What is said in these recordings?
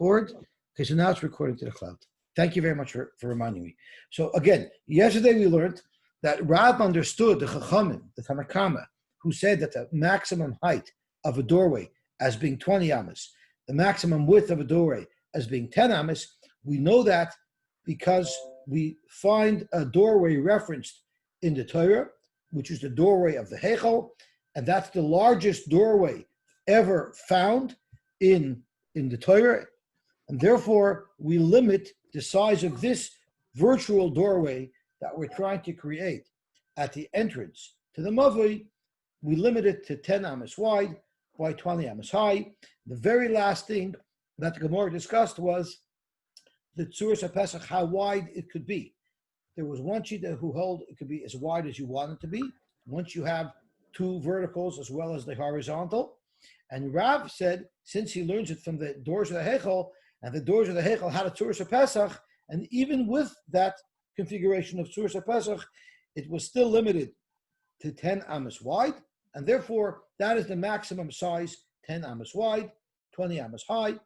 record. Okay, so now it's recording to the cloud. Thank you very much for reminding me. So again, yesterday we learned that Rav understood the Chachamim, the Tanakama, who said that the maximum height of a doorway as being 20 amas, the maximum width of a doorway as being 10 amas. We know that because we find a doorway referenced in the Torah, which is the doorway of the Heichal, and that's the largest doorway ever found in the Torah, and therefore we limit the size of this virtual doorway that we're trying to create at the entrance to the Mavli. We limit it to 10 amas wide by 20 amas high. The very last thing that the Gemara discussed was the Tzuras HaPesach, how wide it could be. There was one Shita who held it could be as wide as you want it to be, once you have two verticals as well as the horizontal. And Rav said, since he learns it from the doors of the Heichal, and the doors of the Heichal had a Tzuras HaPesach, and even with that configuration of Tzuras HaPesach, it was still limited to 10 amas wide, and therefore that is the maximum size, 10 amas wide, 20 amas high,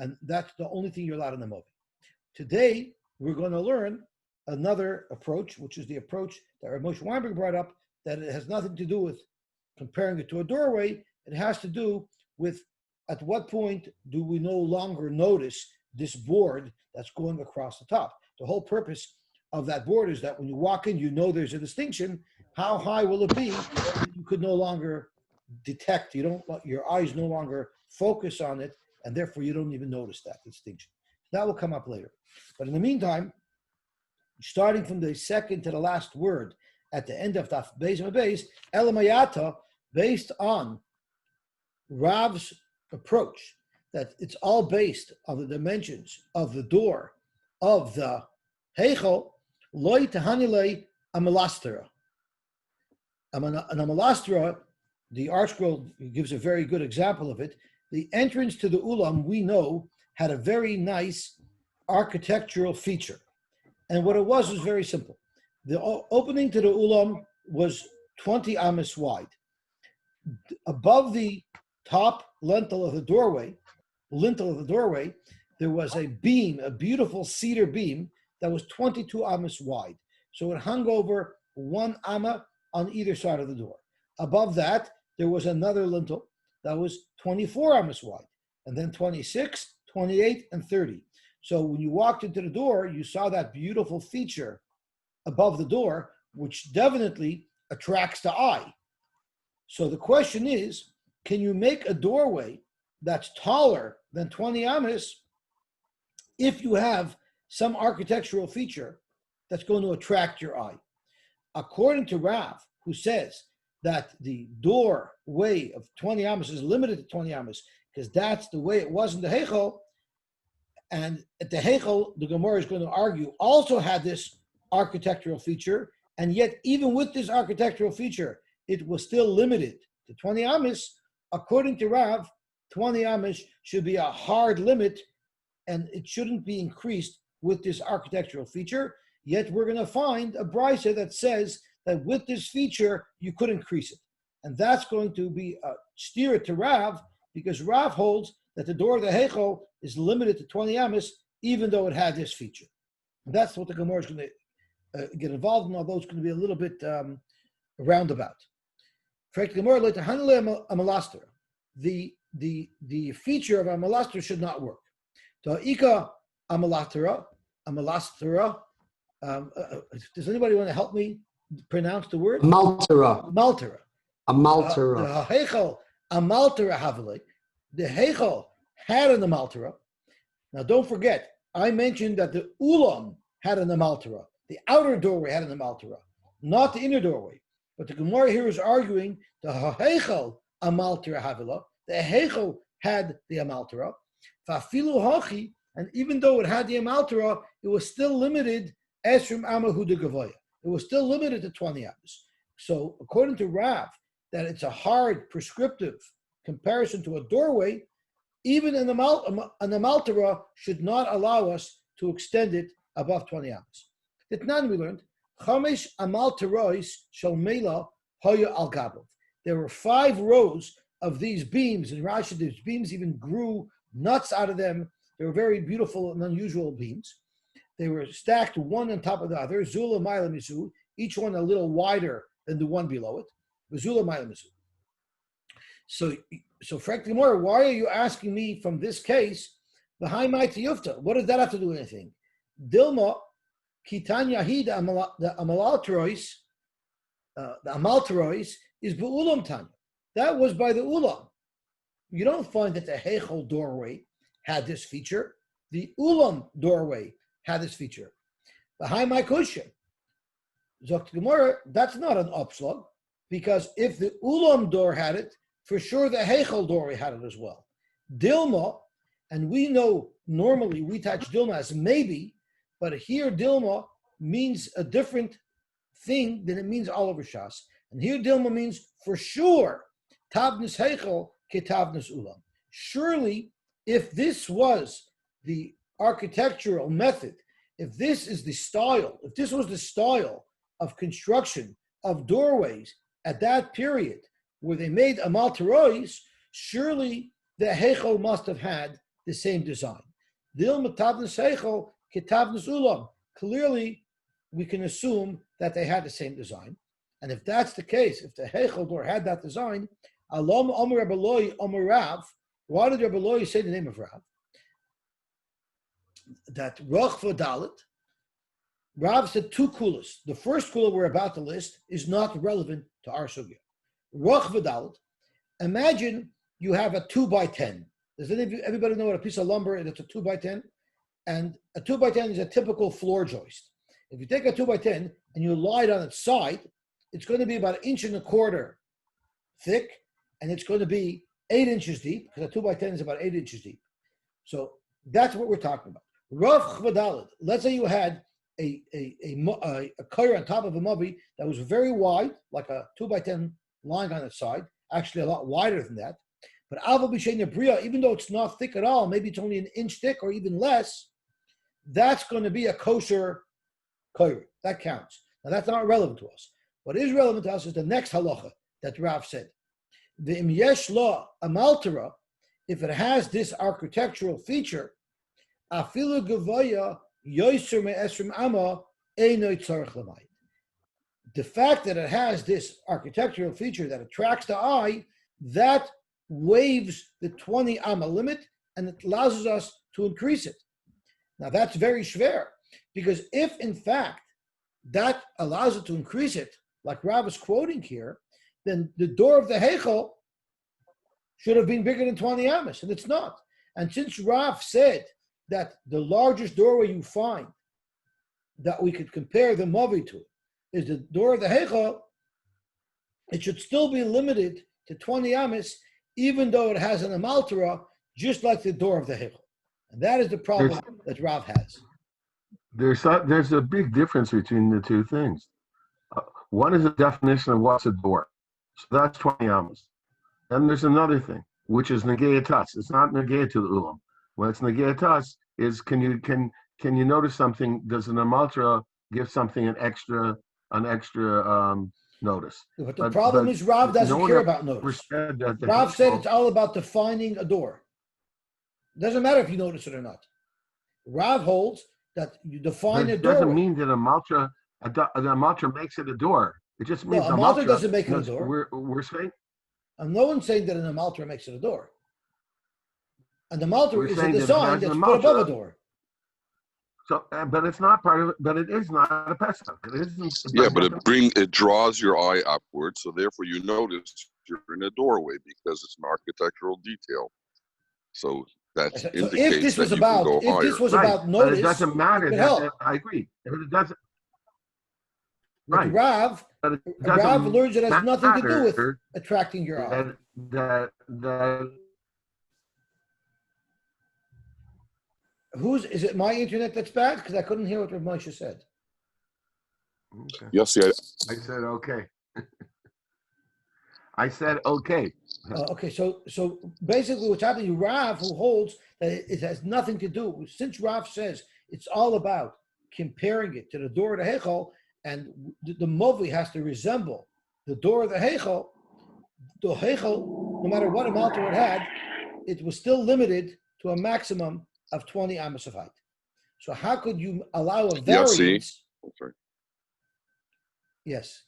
and that's the only thing you're allowed in the movie. Today, we're going to learn another approach, which is the approach that Rav Moshe Weinberg brought up, that it has nothing to do with comparing it to a doorway. It has to do with at what point do we no longer notice this board that's going across the top. The whole purpose of that board is that when you walk in, you know there's a distinction. How high will it be? You could no longer detect, your eyes no longer focus on it, and therefore you don't even notice that distinction. That will come up later. But in the meantime, starting from the second to the last word at the end of Taf Beis Beis, Elamayata, based on Rav's approach, that it's all based on the dimensions of the door of the Heichal, Loi Tahanile Amalastera. An Amalastera, the ArtScroll gives a very good example of it. The entrance to the Ulam, we know, had a very nice architectural feature. And what it was very simple. The opening to the Ulam was 20 amas wide. Above the top lintel of the doorway, there was a beam, a beautiful cedar beam that was 22 amas wide. So it hung over 1 amma on either side of the door. Above that, there was another lintel that was 24 amas wide, and then 26, 28, and 30. So when you walked into the door, you saw that beautiful feature above the door, which definitely attracts the eye. So the question is, can you make a doorway that's taller than 20 amas if you have some architectural feature that's going to attract your eye? According to Rav, who says that the doorway of 20 amas is limited to 20 amas because that's the way it was in the Heichal, and at the Heichal, the Gemara is going to argue, also had this architectural feature, and yet even with this architectural feature, it was still limited to 20 amas. According to Rav, 20 amas should be a hard limit, and it shouldn't be increased with this architectural feature. Yet we're going to find a brisa that says that with this feature, you could increase it. And that's going to be a steer to Rav, because Rav holds that the door of the Heichal is limited to 20 amas, even though it had this feature. And that's what the Gemara is going to get involved in, although it's going to be a little bit roundabout. The feature of Amalastera should not work. Ta'ika Amalastera. Does anybody want to help me pronounce the word? Amaltera. The Heichal Amaltera Havale. The Heichal had an Amaltera. Now don't forget, I mentioned that the Ulam had an Amaltera. The outer doorway had an Amaltera, not the inner doorway. But the Gemara here is arguing the Heichal Amaltera Havila. The Heichal had the Amaltera. Fafilu Hachi, and even though it had the Amaltera, it was still limited Esrim Amahu de Gavoya. It was still limited to 20 amas. So according to Rav, that it's a hard prescriptive comparison to a doorway, even an Amaltera should not allow us to extend it above 20 amas. Ditnan we learned, Chamesh Amalterois Shel Mela Hoya Al Gabov. There were 5 rows of these beams, and Rashi, these beams even grew nuts out of them, They were very beautiful and unusual beams. They were stacked one on top of the other. Zula Mila Misu, each one a little wider than the one below it. Zula Mila Misu. So frankly, more, why are you asking me from this case, behind my tiyufta? What does that have to do with anything? Dilma, Kitan Yahid, the Amalterois is Be'ulam Tanya. That was by the Ulam. You don't find that the Heichel doorway had this feature. The Ulam doorway had this feature. Behind my cushion, Zokt Gemara, that's not an upslug, because if the Ulam door had it, for sure the Heichel doorway had it as well. Dilma, and we know normally we touch Dilma as maybe, but here Dilma means a different thing than it means all over Shas. And here Dilma means for sure, Tavnis Heichel ke Tavnis Ulam. Surely, if this was the architectural method, if this is the style, if this was the style of construction of doorways at that period where they made Amalterois, surely the Heichel must have had the same design. Dilma Tavnis Heichel ke Tavnis Ulam. Clearly, we can assume that they had the same design. And if that's the case, if the Heichel door had that design, Alam Amar Rabbi Loi Amar Rav, why did Rabbi Loi say the name of Rav? That Roch V'Dalet, Rav said two kulas. The first kula we're about to list is not relevant to our sugya. Roch V'Dalet, imagine you have a 2x10. Does everybody know what a piece of lumber is? It's a 2x10? And a 2x10 is a typical floor joist. If you take a 2x10 and you lie it on its side, it's going to be about 1.25 inches thick, and it's going to be 8 inches deep, because a 2x10 is about 8 inches deep. So that's what we're talking about. Rav Chvadalit. Let's say you had a kair on top of a mavi that was very wide, like a 2x10 lying on its side, actually a lot wider than that. But Ava B'Shein Bria, even though it's not thick at all, maybe it's only an inch thick or even less, that's going to be a kosher kair. That counts. Now that's not relevant to us. What is relevant to us is the next halacha that Rav said. The im yesh lo amaltera, if it has this architectural feature, afilu gevaya yoser me'esrim ama einoi tzarich l'mayit. The fact that it has this architectural feature that attracts the eye, that waives the 20 amma limit, and it allows us to increase it. Now that's very schwer, because if in fact that allows it to increase it, like Rav is quoting here, then the door of the Heichel should have been bigger than 20 amas, and it's not. And since Rav said that the largest doorway you find that we could compare the Mavi to is the door of the Heichel, it should still be limited to 20 amas, even though it has an amaltera, just like the door of the Heichel. And that is the problem that Rav has. There's a big difference between the two things. One is a definition of what's a door. So that's 20 amas. Then there's another thing, which is negei tus. It's not negei to the ulam. When it's negei tus, is can you notice something? Does an amaltra give something an extra notice? But the problem is Rav doesn't care about notice. Rav said it's all about defining a door. It doesn't matter if you notice it or not. Rav holds that you define a door. It doesn't mean that a maltra makes it a door. It just means a maltra doesn't make it a door. We're saying, and no one's saying that an maltra makes it a door. And the maltra is a design that's put above a door. So, but it's not part of it. But it is not a pesach. It isn't. Yeah, but it draws your eye upward, so therefore you notice you're in a doorway because it's an architectural detail. So that indicates if this was that about, you can go if this was about notice, but it doesn't matter. I agree. If it doesn't. Right. Rav learns it has nothing to do with attracting your eye. Is it my internet that's bad? Because I couldn't hear what Rav Moshe said. Okay. Yes, I said okay. I said okay. Okay, so basically what's happening, Rav, who holds that it has nothing to do, since Rav says it's all about comparing it to the door of the Heichel, and the Movi has to resemble the door of the Heichel, no matter what amount it had, it was still limited to a maximum of 20 amos of height. So how could you allow a Yeah, see? variance? I'm sorry. Yes.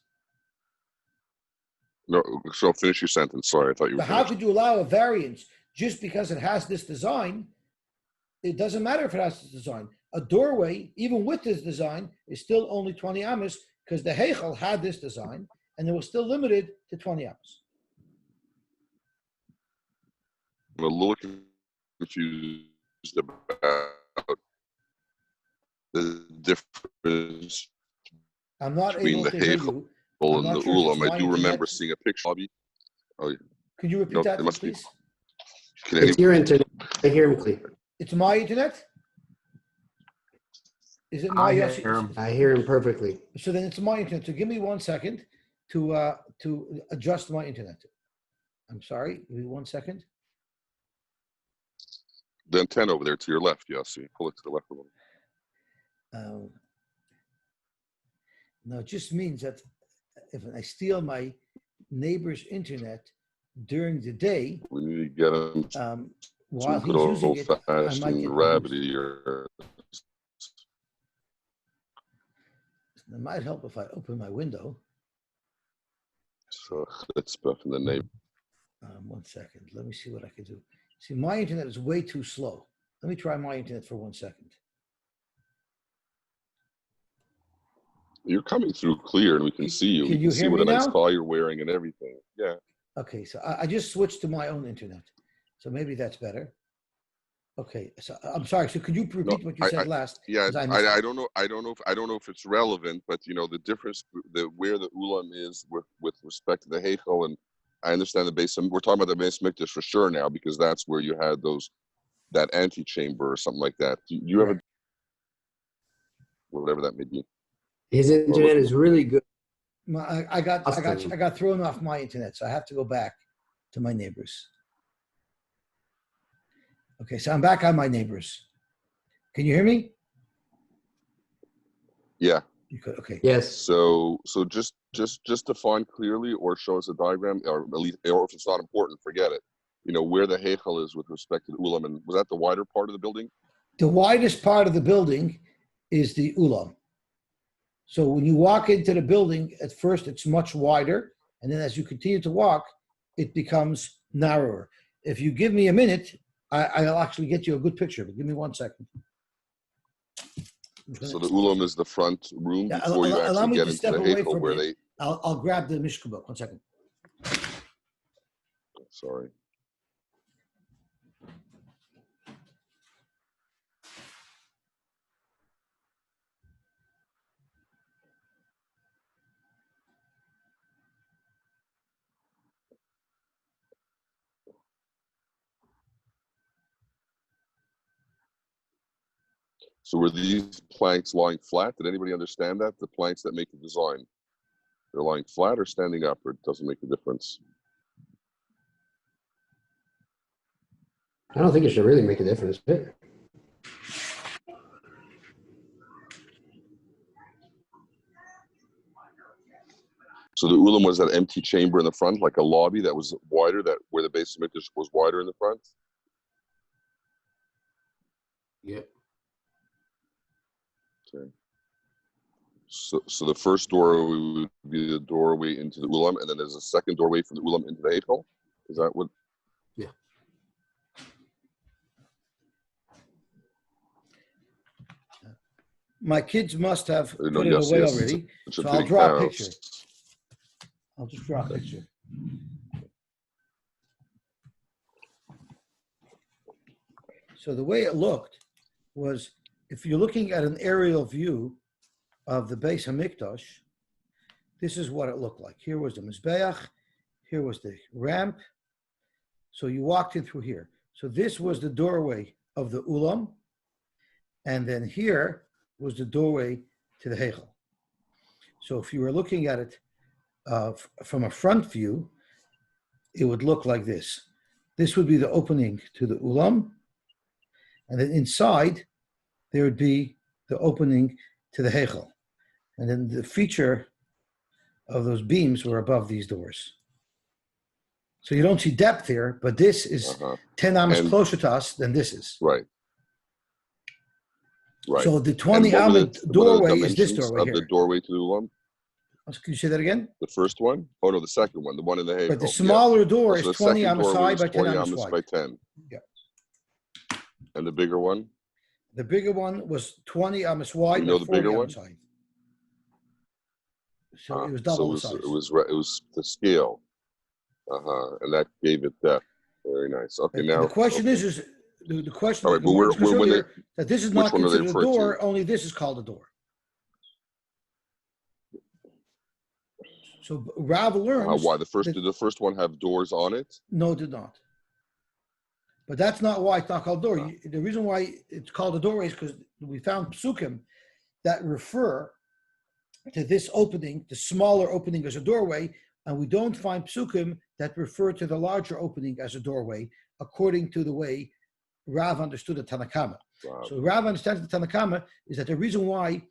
No, so finish your sentence. Sorry, I thought you were But how finished. could you allow a variance just because it has this design? It doesn't matter if it has this design. A doorway, even with this design, is still only 20 amos because the Heichel had this design and it was still limited to 20 amos. I'm a little confused about the difference I'm not between able the to hear Heichel you. I'm and the not sure if it's Ulam. I my do remember internet. seeing a picture. Oh, Could you repeat no, that, it must be. please? Can any, It's your internet. I hear him clear. It's my internet? Is it my I Yosy? hear him. I hear him perfectly. So then it's my internet. So give me 1 second to adjust my internet. I'm sorry. Give me 1 second. the antenna over there to your left, Yosy. Pull it to the left a little. No, it just means that if I steal my neighbor's internet during the day, We need to get him while some he's good using it, I might old-fashioned get rabbit confused. ear. It might help if I open my window. So it's back in the neighbor. 1 second. Let me see what I can do. See, my internet is way too slow. Let me try my internet for 1 second. You're coming through clear, and we can see you. Can We you can see hear what me a nice now? tie you're wearing and everything. Yeah. Okay, so I just switched to my own internet. So maybe that's better. Okay, so I'm sorry. So could you No, repeat what you said last? yeah. 'Cause I missed I it. don't know. I don't know if it's relevant, but you know the difference, where the ulam is with respect to the heichel, and I understand the base. We're talking about the base mikdash for sure now because that's where you had that antechamber or something like that. Do you have a whatever that may be? His internet is really good. I got thrown off my internet, so I have to go back to my neighbors. Okay, so I'm back on my neighbors. Can you hear me? Yeah. You could. Okay. Yes. So just define clearly, or show us a diagram, or at least, or if it's not important, forget it. You know where the heichel is with respect to the ulam, and was that the wider part of the building? The widest part of the building is the ulam. So when you walk into the building, at first it's much wider, and then as you continue to walk, it becomes narrower. If you give me a minute, I'll actually get you a good picture, but give me 1 second. So the ulam is the front room Yeah, before you allow actually me get to into step the away heichel, from where it. they. I'll grab the Mishka book. 1 second. Sorry. So were these planks lying flat? Did anybody understand that? The planks that make the design, they're lying flat or standing up, or it doesn't make a difference? I don't think it should really make a difference. So the ulam was that empty chamber in the front, like a lobby that was wider, that where the base of mikdash was wider in the front? Yep. Okay. So the first doorway would be the doorway into the ulam, and then there's a second doorway from the ulam into the heichel? Is that what? Yeah. My kids must have No, put it yes, away yes. already, It's a so I'll big draw a house. picture. I'll just draw a picture. So the way it looked was, if you're looking at an aerial view of the Beis Hamikdash, this is what it looked like. Here was the Mizbeach, here was the ramp. So you walked in through here. So this was the doorway of the Ulam, and then here was the doorway to the Heichel. So if you were looking at it from a front view, it would look like this. This would be the opening to the Ulam, and then inside, there would be the opening to the Heichel. And then the feature of those beams were above these doors. So you don't see depth here, but this is 10 amos And- closer to us than this is. Right. Right. So the And 20 what amid what are the doorway is this dimensions doorway of the here. doorway to the Ulam? Can you say that again? The first one? Oh no, the second one, the one in the But the Heichel. Yeah. smaller door Oh, is so the 20 second doorway amasai is by 10 20 amas amos wide. by 10. Yeah. And the bigger one? The bigger one was 20 amas Do wide we by know the 40 bigger amas one? high. So it was So double the size. it was the scale. And that gave it depth. Very nice. Okay, And now the question okay. is the question All that right, but Gemara discussed when they earlier, that this is which not one are they considered a referring door, to? only this is called a door. So Rav learns Why the that did the first one have doors on it? no, did not. But that's not why it's not called door. The reason why it's called a doorway is because we found psukim that refer to this opening, the smaller opening as a doorway, and we don't find psukim that refer to the larger opening as a doorway, according to the way Rav understood the Tanakama. Wow. So Rav understands the Tanakama is that the reason why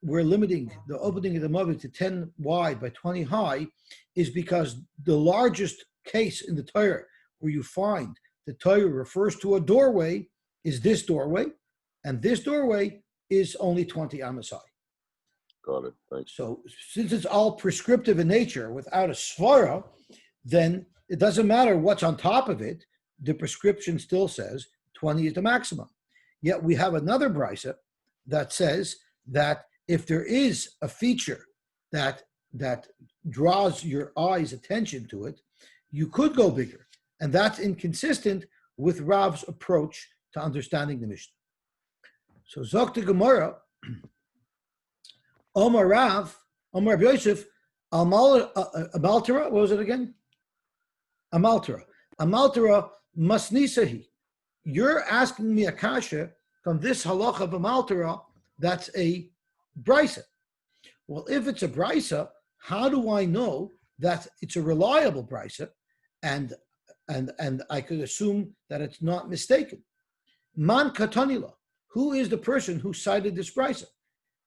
we're limiting the opening of the Mavit to 10 wide by 20 high is because the largest case in the Torah where you find the Torah refers to a doorway is this doorway, and this doorway is only 20 amas high. Got it. Thanks. So since it's all prescriptive in nature without a svara, then it doesn't matter what's on top of it. The prescription still says 20 is the maximum. Yet we have another brisa that says that if there is a feature that draws your eye's attention to it, you could go bigger. And that's inconsistent with Rav's approach to understanding the Mishnah. So Zok the Gemara, Omar Rav, Omar Yosef, Amaltara, what was it again? Amaltara. Amaltara Masnisahi. You're asking me a kasha from this halacha of Amaltara that's a brisa. Well, if it's a brisa, how do I know that it's a reliable brisa, and I could assume that it's not mistaken? Man katanila. Who is the person who cited this brisa?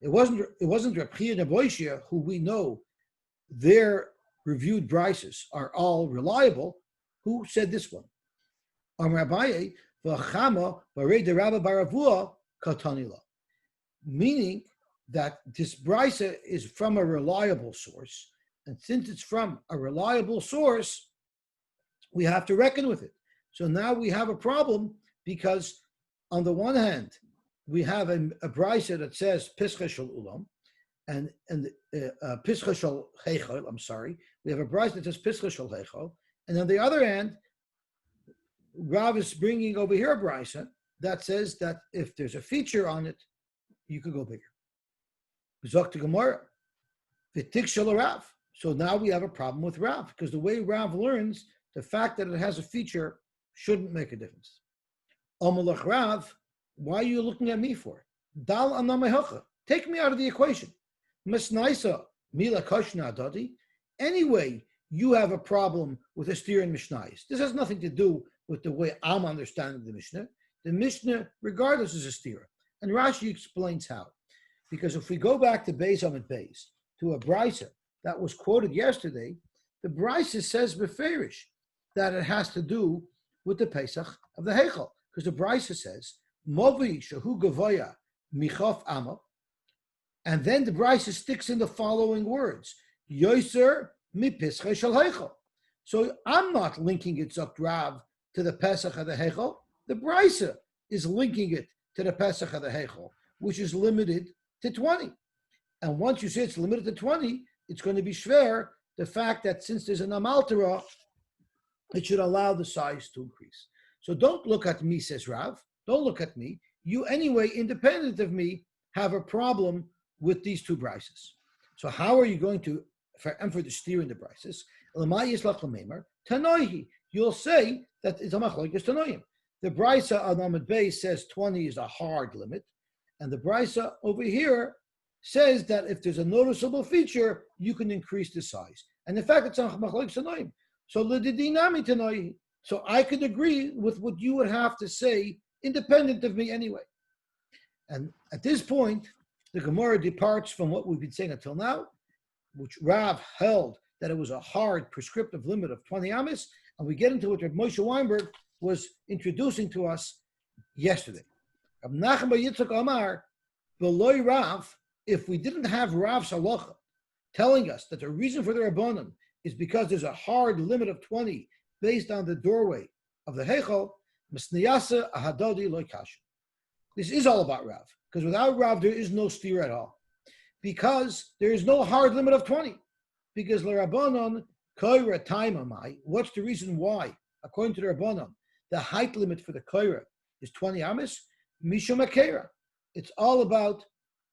It wasn't Reb Chia and Boishia, who we know their reviewed brises are all reliable. Who said this one? Amar Abaye v'chama b'rei derabba baravua katanila. Meaning that this brisa is from a reliable source, and since it's from a reliable source, we have to reckon with it. So now we have a problem because, on the one hand, we have a brisa that says Pischa Shel Ulam, and Pischa Shel Heichel. I'm sorry, we have a brisa that says Pischa Shel Heichel, and on the other hand, Rav is bringing over here a brisa that says that if there's a feature on it, you could go bigger. Zok to Gemara, V'tik Shel Rav. So now we have a problem with Rav because the way Rav learns, the fact that it has a feature shouldn't make a difference. Omelach Rav, why are you looking at me for? Dal anamahocha. Take me out of the equation. Misnaisa mila kashna dadi. Anyway, you have a problem with a steer in Mishnayos. This has nothing to do with the way I'm understanding the Mishnah. The Mishnah, regardless, is a steer. And Rashi explains how. Because if we go back to Beis Amid Beis, to a brisa that was quoted yesterday, the brisa says beferish that it has to do with the Pesach of the Heichel. Because the brisa says, Movi shahu gavoya michof ama, and then the brisa sticks in the following words, Yoser mi Pesach shel Heichel. So I'm not linking it, Zok Rav, to the Pesach of the Heichel. The brisa is linking it to the Pesach of the Heichel, which is limited to 20. And once you say it's limited to 20, it's going to be shver, the fact that since there's an amaltara, it should allow the size to increase. So don't look at me, says Rav. Don't look at me. You anyway, independent of me, have a problem with these two brises. So how are you going to, for the steer in the brises? You'll say that it's a machlokes tanoim. The brisa on Amud Beis says 20 is a hard limit, and the brisa over here says that if there's a noticeable feature, you can increase the size. And in fact, it's a machlokes tanoim. So l'didinami tanoi. So I could agree with what you would have to say, independent of me anyway. And at this point, the Gemara departs from what we've been saying until now, which Rav held that it was a hard prescriptive limit of 20 amis, and we get into what Moshe Weinberg was introducing to us yesterday. Rav Nachman bar Yitzchak Amar, Below Rav, if we didn't have Rav's halacha telling us that the reason for the Rabbanon is because there's a hard limit of 20 based on the doorway of the Heichal, Misniyasa Ahadodi Loy Kasha. This is all about Rav, because without Rav, there is no steer at all. Because there is no hard limit of 20. Because the Rabbanon, Koira Taimamai, what's the reason why, according to the Rabbanon, the height limit for the Koira is 20 amis? Mishum Akera. It's all about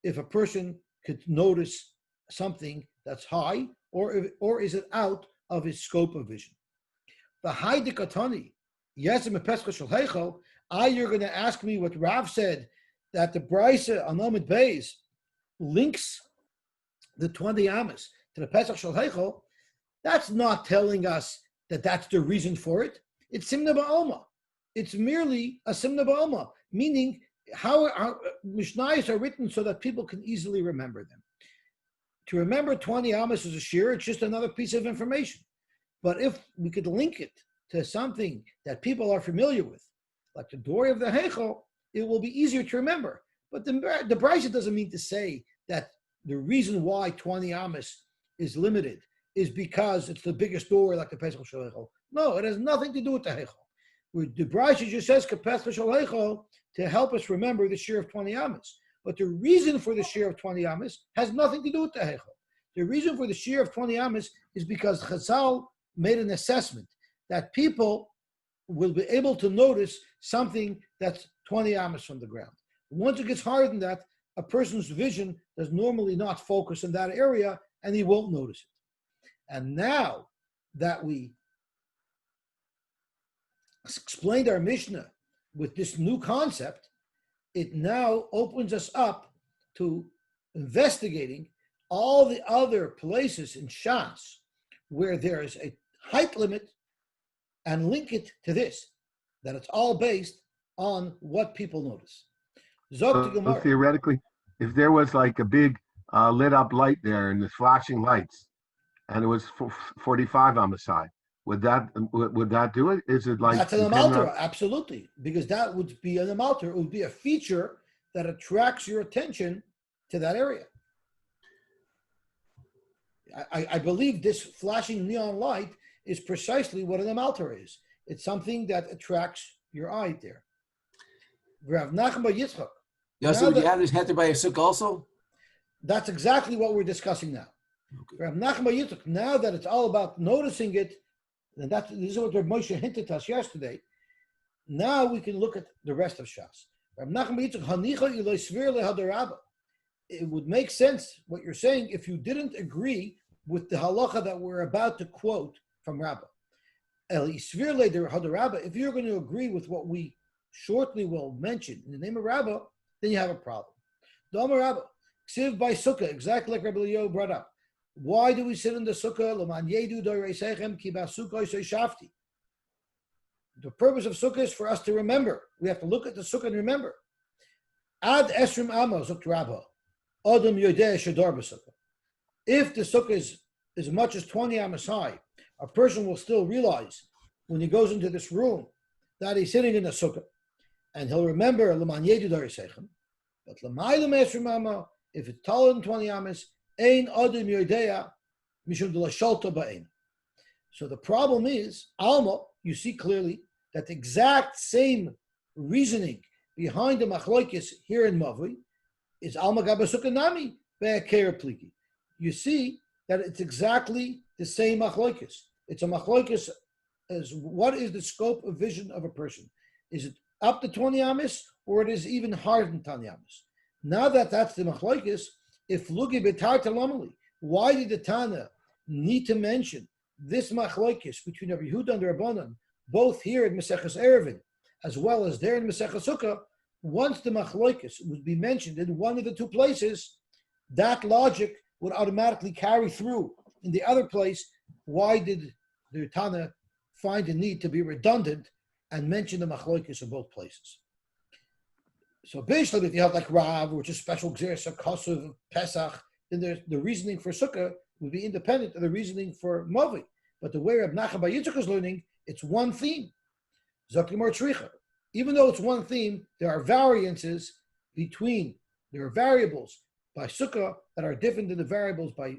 if a person could notice something that's high, or is it out of his scope of vision. The high dikatani, yes, you're going to ask me what Rav said, that the Brisa on Omid Beis links the 20 amas to the Pesach Shel Heichel. That's not telling us that that's the reason for it. It's Simna Ba'alma. It's merely a Simna Ba'alma, meaning how Mishnayos are written so that people can easily remember them. To remember 20 amas is a shir, it's just another piece of information. But if we could link it to something that people are familiar with, like the doorway of the Heichel, it will be easier to remember. But the Brisa doesn't mean to say that the reason why 20 amas is limited is because it's the biggest doorway like the Pesach Shel Heichel. No, it has nothing to do with the Heichel. The Brisa just says Pesach Shel Heichel to help us remember the shir of 20 amas. But the reason for the shir of 20 amas has nothing to do with the Heichel. The reason for the shir of 20 amas is because Chazal made an assessment that people will be able to notice something that's 20 amas from the ground. Once it gets higher than that, a person's vision does normally not focus in that area, and he won't notice it. And now that we explained our Mishnah with this new concept, it now opens us up to investigating all the other places in Shas where there is a height limit and link it to this, that it's all based on what people notice. So theoretically, if there was like a big lit up light there and the flashing lights, and it was 45 on the side, would that do it? Is it like that's an amalter? Absolutely, because that would be an amalter. It would be a feature that attracts your attention to that area. I believe this flashing neon light is precisely what an amalter is. It's something that attracts your eye there. Rav Nachman bar Yitzchak. Yosy, would you have this heter by a sukkah also? That's exactly what we're discussing now. Okay. Rav Nachman bar Yitzchak, now that it's all about noticing it, and this is what Rav Moshe hinted to us yesterday, now we can look at the rest of Shas. Rav Nachman bar Yitzchak, Hanicha iloi svir lehadarabba. It would make sense what you're saying if you didn't agree with the halacha that we're about to quote from Rabbah. If you're going to agree with what we shortly will mention in the name of Rabbah, then you have a problem. The Rabbah, Ksiv by Sukkah, exactly like Rabbi Leo brought up. Why do we sit in the Sukkah? The purpose of Sukkah is for us to remember. We have to look at the Sukkah and remember. Ad Esrim Amo, Zukt Rabbah. Adam Yodeh Shadar b'Sukkah. If the Sukkah is as much as 20 amos high, a person will still realize when he goes into this room that he's sitting in the Sukkah, and he'll remember L'man Yedu Dar Yisechem. But L'maylam Esrim Amo, if it's taller than 20 amos, Ein Adam Yodeh Mishum de la Shalta Ba'ein. So the problem is, Alma, you see clearly that the exact same reasoning behind the Machlokes here in Mavui is Alma Gabasuka Nami Be'aker Pliki. You see that it's exactly the same Machlokes. It's a Machlokes as what is the scope of vision of a person. Is it up to 20 amis, or it is even higher than 20 amis? Now that that's the Machlokes, if Lugi Betar Talamali, why did the Tana need to mention this Machlokes between Rabbi Yehuda and the Rabbanan, both here in Maseches Eruvin, as well as there in Maseches Sukkah? Once the Machlokes would be mentioned in one of the two places, that logic would automatically carry through in the other place. Why did the Tana find the need to be redundant and mention the Machlokes in both places? So basically, if you have like Rav, which is special Gzeres, Kosuv, Pesach, then the reasoning for Sukkah would be independent of the reasoning for Mavi. But the way Rab Nachman bar Yitzchak is learning, it's one theme. Zaktimar Tzricha. Even though it's one theme, there are variances between There are variables by sukkah that are different than the variables by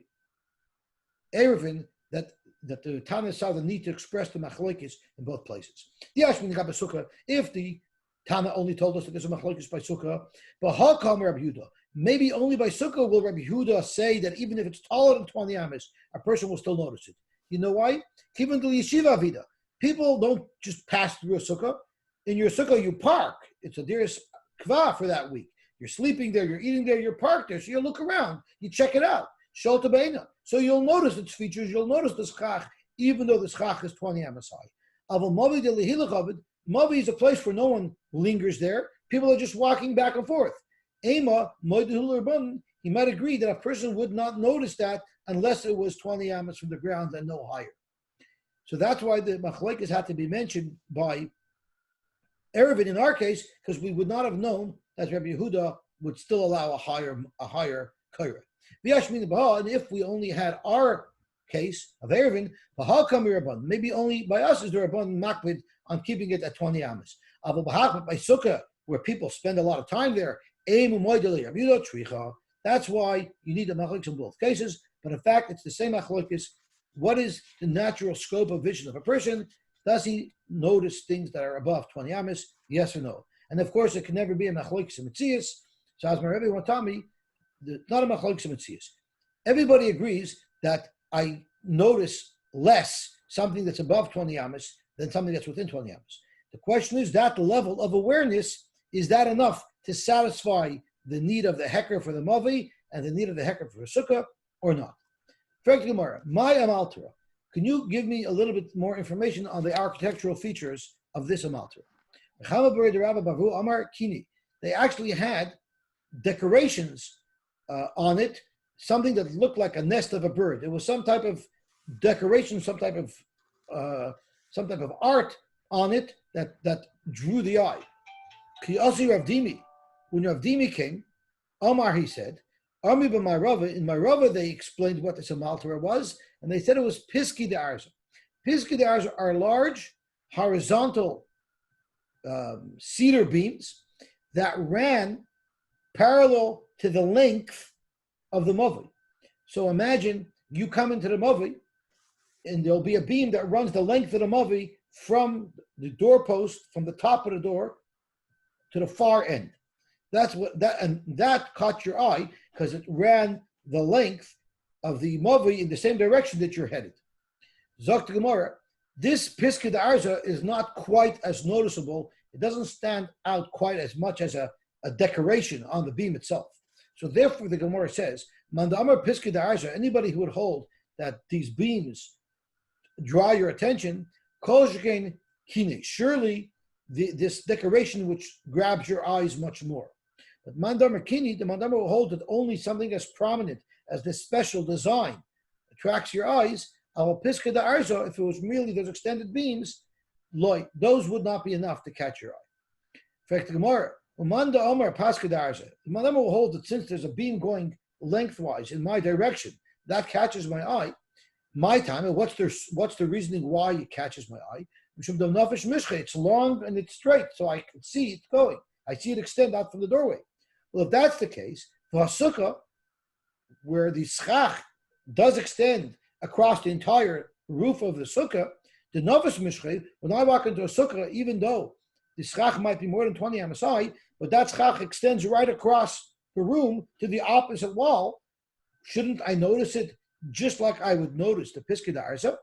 Eruvin that the Tana saw the need to express the machlokes in both places. If the Tana only told us that there's a machlokes by sukkah, but how come Rabbi Yehuda? Maybe only by sukkah will Rabbi Yehuda say that even if it's taller than 20 amas, a person will still notice it. You know why? Even the yeshiva vida, people don't just pass through a sukkah. In your sukkah, you park. It's a dearest kva for that week. You're sleeping there, you're eating there, you're parked there. So you look around, you check it out. Shota beina. So you'll notice its features, you'll notice the schach, even though the schach is 20 amas high. Aval mavi de lehilachavit, mavi is a place where no one lingers there. People are just walking back and forth. Ema, he might agree that a person would not notice that unless it was 20 amas from the ground and no higher. So that's why the machlokes had to be mentioned by Eruvin in our case, because we would not have known that Rabbi Yehuda would still allow a higher kaira. And if we only had our case of Eruvin, maybe only by us is there a rabban makbid on keeping it at 20 amas. By sukkah, where people spend a lot of time there, that's why you need the machlokes in both cases. But in fact, it's the same machlokes. What is the natural scope of vision of a person? Does he notice things that are above 20 amas? Yes or no? And of course, it can never be a machlokes in Metzias. So as my Rebbe won't tell me, not a machlokes in Metzias. Everybody agrees that I notice less something that's above 20 amas than something that's within 20 amas. The question is that level of awareness, is that enough to satisfy the need of the heker for the mavi and the need of the heker for the sukkah or not? Frank Gemara, my amaltera. Can you give me a little bit more information on the architectural features of this amaltera? They actually had decorations on it, something that looked like a nest of a bird. It was some type of decoration, some type of art on it that drew the eye. Yosy Ravdimi, when Ravdimi came, Omar, he said, Ami b'Marava, in Marava they explained what this amaltera was, and they said it was piski de arza. Piski de arza are large, horizontal cedar beams that ran parallel to the length of the mavi. So imagine you come into the mavi, and there'll be a beam that runs the length of the mavi from the doorpost, from the top of the door to the far end. That caught your eye because it ran the length of the mavi in the same direction that you're headed. Zok to Gemara, this piska de arza is not quite as noticeable. It doesn't stand out quite as much as a decoration on the beam itself. So therefore, the Gemara says, Mandamar piska de arza, anybody who would hold that these beams draw your attention, kol kine, surely this decoration which grabs your eyes much more. But Mandamar kini, the Mandamar will hold that only something as prominent as this special design attracts your eyes. Our piska de arza, if it was merely those extended beams, those would not be enough to catch your eye. In fact, the Gemara, Umanda Omar Paska de arza, the Mandamar will hold that since there's a beam going lengthwise in my direction, that catches my eye. My time, and what's the reasoning why it catches my eye? It's long and it's straight, so I can see it going. I see it extend out from the doorway. Well, if that's the case, the sukkah, where the schach does extend across the entire roof of the sukkah, the novice mishche, when I walk into a sukkah, even though the schach might be more than 20 amas high, but that schach extends right across the room to the opposite wall, shouldn't I notice it just like I would notice the piska de arza?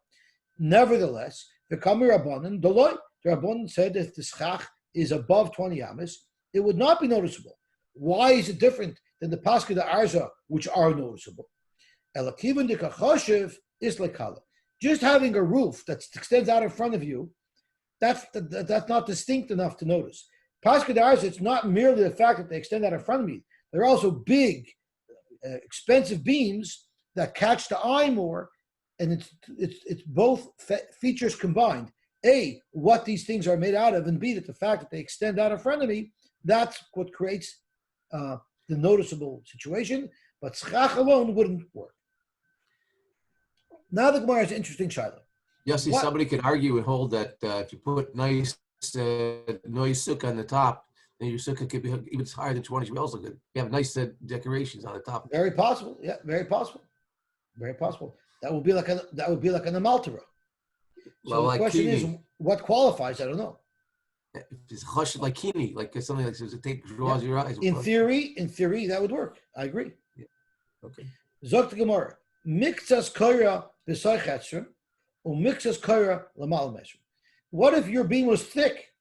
Nevertheless, the Kami Rabbanan, the Rabbanan said if the schach is above 20 amas, it would not be noticeable. Why is it different than the Paska de arza, which are noticeable? Elakivan de kachoshev is lekala. Just having a roof that extends out in front of you, that's not distinct enough to notice. Paska de arza, it's not merely the fact that they extend out in front of me. They're also big, expensive beams that catch the eye more, and it's both features combined. A, what these things are made out of, and B, that the fact that they extend out in front of me, that's what creates the noticeable situation. But schach alone wouldn't work. Now the Gemara is an interesting shaila. Yosy, somebody could argue and hold that if you put nice sukkah on the top, And your sukkah could be even higher than 20, should be also good. You have nice decorations on the top. Very possible. Yeah, very possible. Very possible. That would be like an amaltera. So Well, the like question is, kini. what qualifies? I don't know. It's hush like kini, like something like it draws your eyes. In theory, that would work. I agree. Yeah. Okay. Zok the Gemara, mixas koira b'soichetzrim, or mixas koira lamal meshrim. What if your beam was thick,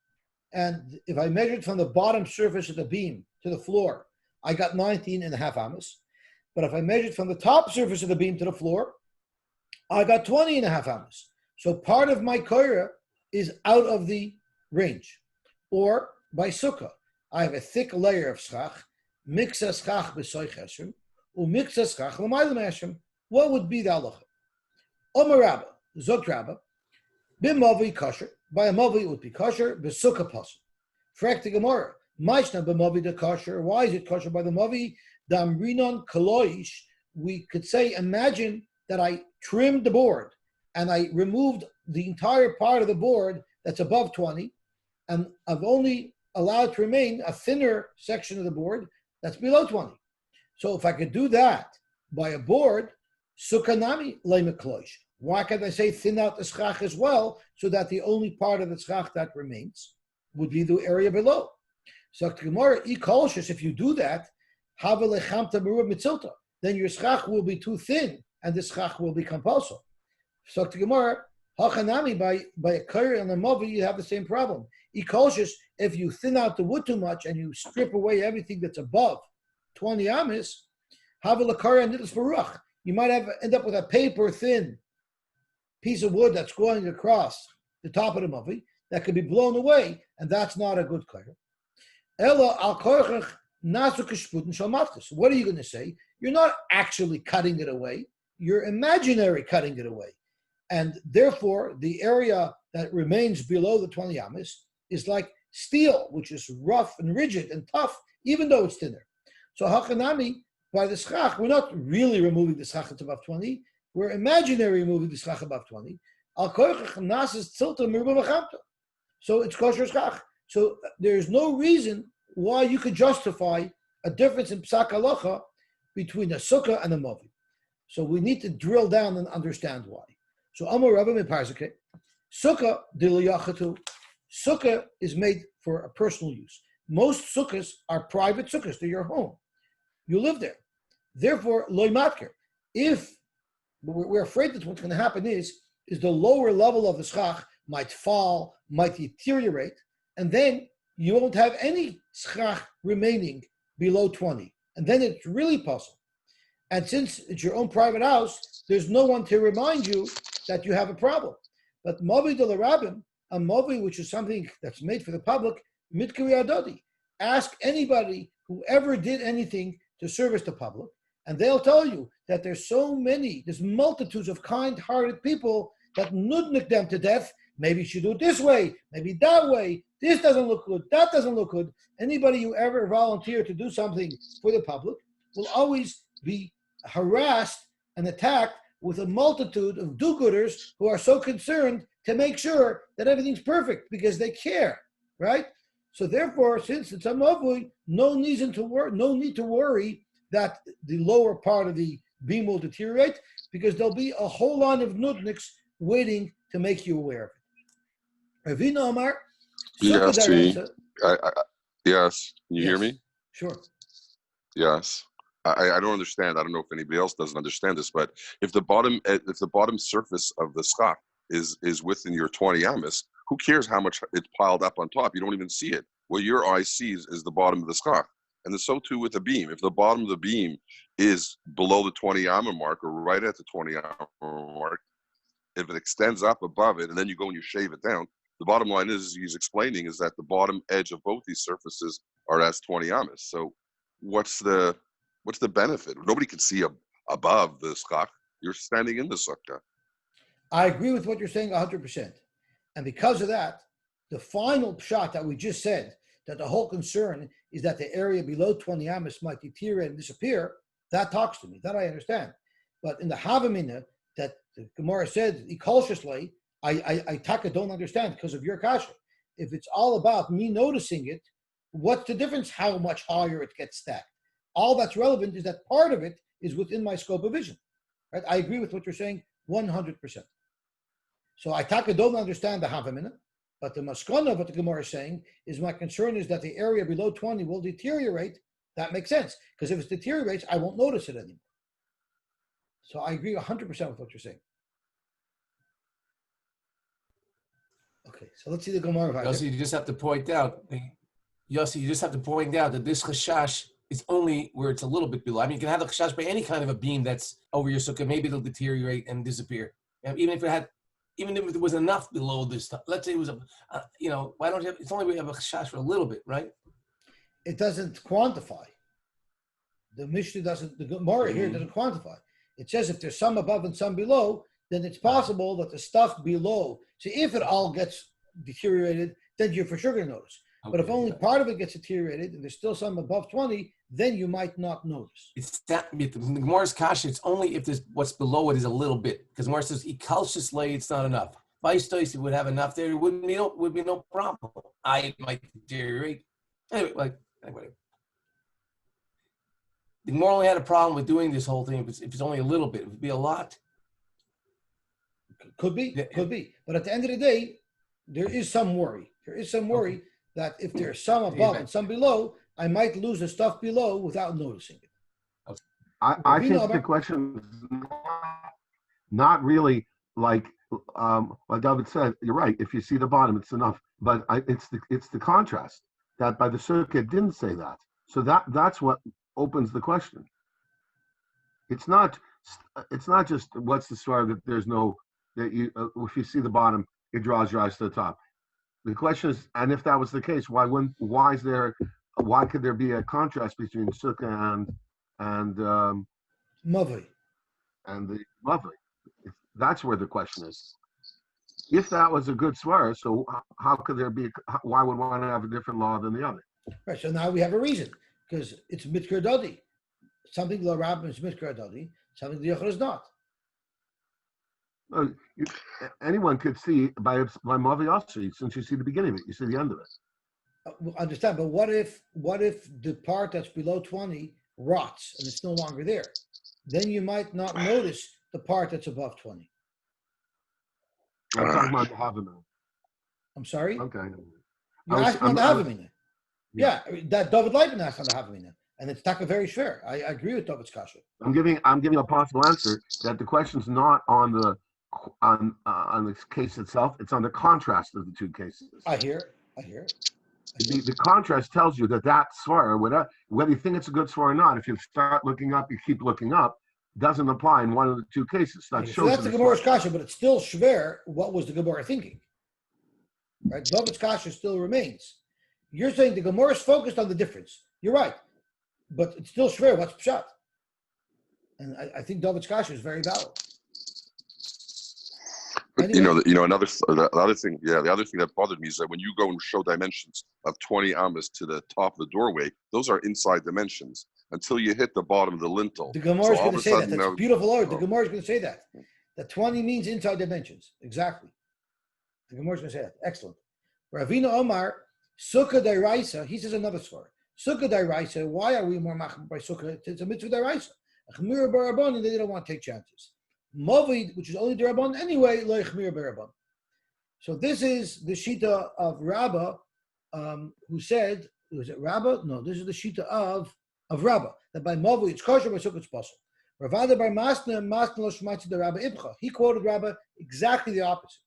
and if I measured from the bottom surface of the beam to the floor, I got 19 and a half amos. But if I measured from the top surface of the beam to the floor, I got 20 and a half amos. So part of my koira is out of the range. Or by sukkah, I have a thick layer of schach, mixa schach b'soich esrim, or mixa schach l'maylam esrim. What would be the halacha? Omer Rabba, Zok Rabba, b'mavi kosher. By a mavi it would be kosher, b'sukkah pasuk. Frek the Gemara, maishna b'mavi the kosher. Why is it kosher by the mavi? Damrinon kaloish. We could say, imagine that I trimmed the board and I removed the entire part of the board that's above 20, and I've only allowed to remain a thinner section of the board that's below 20. So if I could do that by a board, sukkanami leimekloish. Why can't I say thin out the schach as well, so that the only part of the schach that remains would be the area below? So if you do that, then your schach will be too thin, and the schach will become compulsory. So Hachanami, by a curry and a mavi, you have the same problem. If you thin out the wood too much and you strip away everything that's above 20 amis, you might end up with a paper thin piece of wood that's going across the top of the mavi that could be blown away, and that's not a good curry. What are you going to say? You're not actually cutting it away. You're imaginary cutting it away. And therefore, the area that remains below the 20 amis is like steel, which is rough and rigid and tough, even though it's thinner. So Hachanami, by the schach, we're not really removing the schach that's above 20. We're imaginary removing the schach above 20. So it's kosher schach. So there's no reason why you could justify a difference in psak halacha between a sukkah and a mavi. So we need to drill down and understand why. So Amar Rabba Meparzake, sukkah diliyachatu. Sukkah is made for a personal use. Most sukkahs are private sukkahs. They're your home. You live there. Therefore, loy matker. If we're afraid that what's going to happen is the lower level of the schach might fall, might deteriorate, and then you won't have any schach remaining below 20. And then it's really puzzle. And since it's your own private house, there's no one to remind you that you have a problem. But mavi de l'rabim, a mavi which is something that's made for the public, mitkari adodi. Ask anybody who ever did anything to service the public, and they'll tell you that there's multitudes of kind-hearted people that nudnik them to death. Maybe you should do it this way, maybe that way. This doesn't look good, that doesn't look good. Anybody who ever volunteered to do something for the public will always be harassed and attacked with a multitude of do-gooders who are so concerned to make sure that everything's perfect because they care, right? So therefore, since it's a mavui, no need to worry that the lower part of the beam will deteriorate, because there'll be a whole line of nudniks waiting to make you aware of it. Eruvin Omar. Yes, yes. Can you hear me? Sure. Yes. I don't understand. I don't know if anybody else doesn't understand this, but if the bottom surface of the schach is within your 20 amis, who cares how much it's piled up on top? You don't even see it. What your eye sees is the bottom of the schach. And so too with the beam. If the bottom of the beam is below the 20 amma mark or right at the 20 amma mark, if it extends up above it and then you go and you shave it down, the bottom line is, he's explaining, is that the bottom edge of both these surfaces are as 20 amas. So what's the benefit? Nobody can see above the schach. You're standing in the sukkah. I agree with what you're saying 100%. And because of that, the final shot that we just said, that the whole concern is that the area below 20 amas might deteriorate and disappear, that talks to me. That I understand. But in the Havamina, that the Gemara said, I taka don't understand because of your kasha. If it's all about me noticing it, what's the difference how much higher it gets stacked? All that's relevant is that part of it is within my scope of vision. Right? I agree with what you're saying 100%. So I don't understand the Havamina, but the maskana of what the Gemara is saying is my concern is that the area below 20 will deteriorate. That makes sense, because if it deteriorates, I won't notice it anymore. So I agree 100% with what you're saying. Okay, so let's see the Gemara. Yosy, you just have to point out. Yossi, you just have to point out that this chashash is only where it's a little bit below. I mean, you can have the chashash by any kind of a beam that's over your sukkah. Maybe it'll deteriorate and disappear. And even if it was enough below this stuff. Let's say it was why don't you have? It's only we have a chashash for a little bit, right? It doesn't quantify. The Mishnah doesn't. The Gemara here doesn't quantify. It says if there's some above and some below, then it's possible that the stuff below. So if it all gets deteriorated, then you're for sure going to notice. But if only part of it gets deteriorated and there's still some above 20, then you might not notice. It's that the Gemara's kasha. It's only if there's what's below it is a little bit, because Gemara says ikalshus lay. It's not enough. Vice would have enough there. It would be no problem. It might deteriorate. Anyway. The Gemara only had a problem with doing this whole thing if it's only a little bit. It would be a lot. Could be. But at the end of the day, there is some worry. That if there's some above and some below, I might lose the stuff below without noticing it. I think the question is not really like David said. You're right. If you see the bottom, it's enough. But it's the contrast that by the circuit didn't say that. So that's what opens the question. It's not just what's the story that there's no that you if you see the bottom, it draws your eyes to the top. The question is, and if that was the case, why could there be a contrast between sukkah and Mavli? And the Mavli? That's where the question is. If that was a good svara, so how could there be? Why would one have a different law than the other? Right. So now we have a reason because it's mitkar dodi. Something the Rabbim is mitkar dodi. Something the Yochel is not. Anyone could see by Mavi Yosy, since you see the beginning of it, you see the end of it. Understand, but what if the part that's below 20 rots and it's no longer there? Then you might not notice the part that's above 20. I'm talking about the Havamina. I'm sorry? Okay. You're asking on the Havamina. Yeah, that David Leibman asked on the Havamina. And it's taka very fair. I agree with David's kasha. I'm giving a possible answer that the question's not on the case itself, it's on the contrast of the two cases. I hear. The contrast tells you that svara, whether you think it's a good svara or not, if you start looking up, you keep looking up, doesn't apply in one of the two cases. So that's the Gemara's kasha, but it's still shver. What was the Gemara thinking? Right? David's kasha still remains. You're saying the Gemara is focused on the difference. You're right. But it's still shver. What's pshat? And I think David's kasha is very valid. But anyway. The other thing that bothered me is that when you go and show dimensions of 20 amas to the top of the doorway, those are inside dimensions until you hit the bottom of the lintel. The Gemara is going to say that. That's beautiful word. The Gemara is going to say that. That 20 means inside dimensions. Exactly. The Gemara is going to say that. Excellent. Ravina Omar, Sukkah Dairaisa, he says another story. Sukkah Dairaisa, why are we more machmir by Sukkah? It's a mitzvah Dairaisa. Chmir Barabon, and they don't want to take chances. Mavid, which is only Darabon anyway, Leichmir Barabon. So this is the Shita of Rabbah, who said, was it Rabbah? No, this is the Shita of Rabbah, that by Mavid it's kosher, by Sukkah it's possible. Ravada by Masna lo shmaitzi the Rabbah Ibcha. He quoted Rabbah exactly the opposite.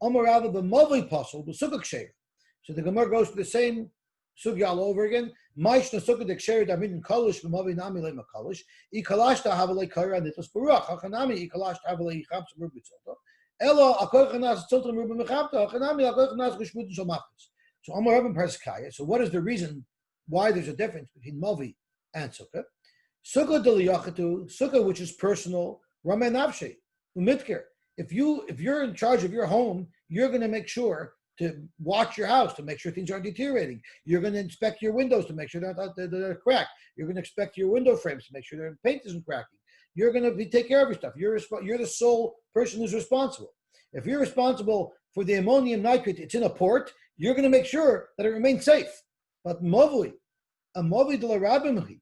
Amar Rabbah by Mavid possible, but Sukkah ksher. So the Gemara goes to the same sugya all over again. Maishna sukkah deksher damin kolish b'mavi nami le makolish. Ikalash ta havelei kaira nitos baruch. Hachanami ikalash ta havelei yicham samur b'tzolta. Ela akoy chanas tzolta mur b'mechamta. Hachanami akoy chanas geshmut shalmachis. So Amar Rabban Perskaya. So what is the reason why there's a difference between mavi and sukkah? Sukkah deliyachatu, sukkah which is personal. Ramei nafshe umitker. If you're in charge of your home, you're going to make sure to watch your house, to make sure things aren't deteriorating. You're going to inspect your windows to make sure they're cracked. You're going to inspect your window frames to make sure their paint isn't cracking. You're going to take care of your stuff. You're the sole person who's responsible. If you're responsible for the ammonium nitrate, it's in a port, you're going to make sure that it remains safe. But Movi, a Movi de la Rabbimhi,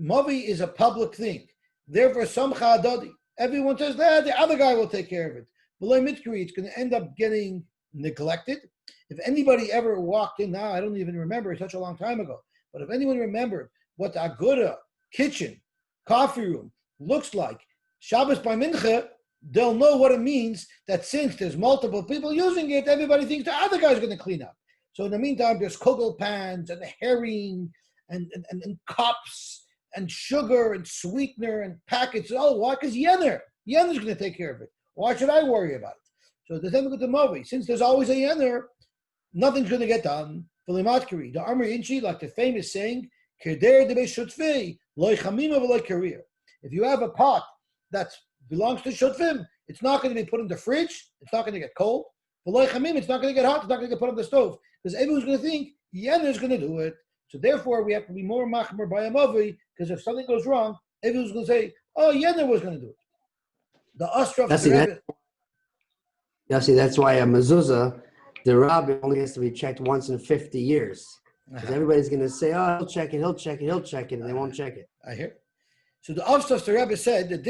Movi is a public thing. Therefore, Samcha Adadi. Everyone says that the other guy will take care of it. Below Mitkri, it's going to end up getting neglected. If anybody ever walked in now, I don't even remember, such a long time ago, but if anyone remembered what the Aguda kitchen, coffee room looks like, Shabbos by Mincha, they'll know what it means that since there's multiple people using it, everybody thinks the other guy's going to clean up. So in the meantime, there's kugel pans and herring and cups and sugar and sweetener and packets. Oh, why? Because Yenner's going to take care of it. Why should I worry about it? So the same with the Movi. Since there's always a Yenner, nothing's going to get done. The Amri Inchi, like the famous saying, if you have a pot that belongs to Shutfim, it's not going to be put in the fridge, it's not going to get cold. It's not going to get hot, it's not going to get put on the stove. Because everyone's going to think, Yenner's going to do it. So therefore, we have to be more machmer by a Movi, because if something goes wrong, everyone's going to say, oh, Yenner was going to do it. The Ostrov... See, that's why a mezuzah, the rabbi only has to be checked once in 50 years. Because everybody's going to say, oh, he'll check it, and they won't check it. I hear. So the Ostrov, the Rebbe said that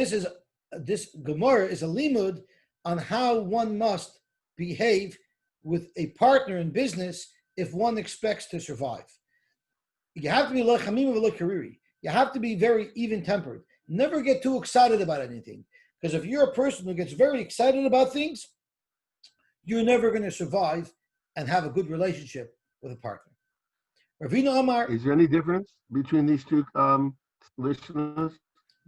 this Gemara is a limud on how one must behave with a partner in business if one expects to survive. You have to be lechamim v'lekariri. You have to be very even-tempered. Never get too excited about anything. Because if you're a person who gets very excited about things, you're never going to survive and have a good relationship with a partner. Ravina Amar. Is there any difference between these two listeners?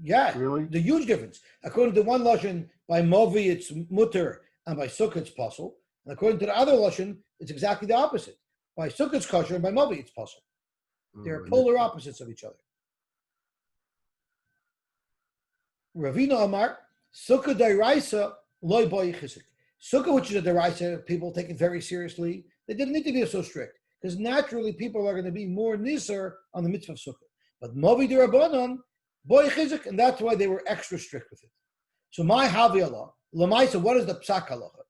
Yeah, really? The huge difference. According to one lashon, by Movi it's mutter, and by Sukkah it's possible. And according to the other lashon, it's exactly the opposite. By Sukkah it's kosher, and by Movi it's possible. They're polar opposites of each other. Ravina Amar, Sukkah deraisa loy boy chisik. Sukkah, which is a deraisa, people take it very seriously. They didn't need to be so strict, because naturally people are going to be more niser on the mitzvah of Sukkah. But Movi derabanan, boy chizik, and that's why they were extra strict with it. So my havi Allah, lamaisa, what is the psak halacha?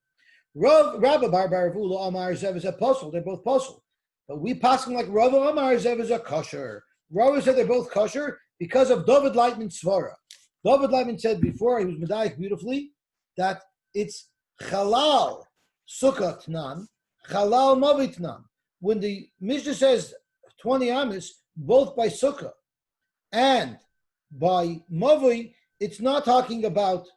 Rabbi Bar Baravula Amar Zev is a puzzle. They're both puzzle. But we pass them like Rabbi Amar Zev is a kosher. Rabbi said they're both kosher because of David Leitman's svara. David Leitman said before, he was medayik beautifully, that it's Chalal Sukkah Tnan, Chalal Movi Tnan. When the Mishnah says 20 amis, both by Sukkah and by Movi, it's not talking about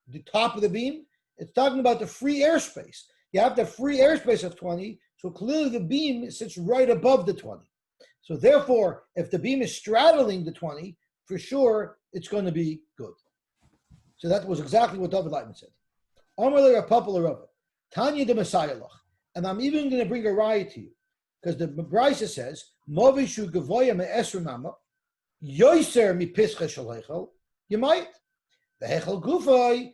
the top of the beam, it's talking about the free airspace. You have the free airspace of 20, so clearly the beam sits right above the 20. So therefore, if the beam is straddling the 20, for sure, it's going to be good. So that was exactly what David Leitman said. Amalei Rapapal Rabba, Tanya de Messiah, and I'm even going to bring a riot to you, because the Brisa says, Movi shu gavoya me esru mama, yoiser mi pischa shel hechel. You might. The hechel gufay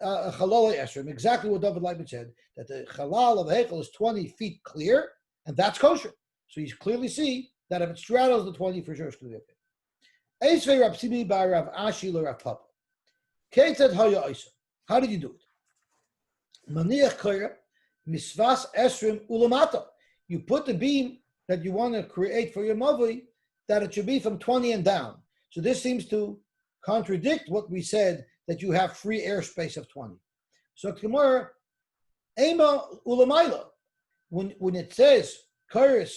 chalal esrim. Exactly what David Leitman said, that the halal of the hechel is 20 feet clear, and that's kosher. So you clearly see that if it straddles the 20, for sure it's going to be okay. Eisvei Rav Simi bar Rav Ashi le Rav Papa. Keitzad haya isa. How did you do it? Maniach koyer misvas esrim ulamata. You put the beam that you want to create for your mavi, that it should be from 20 and down. So this seems to contradict what we said, that you have free airspace of 20. So Gemara, Ema Ulamaila, when it says Kairos,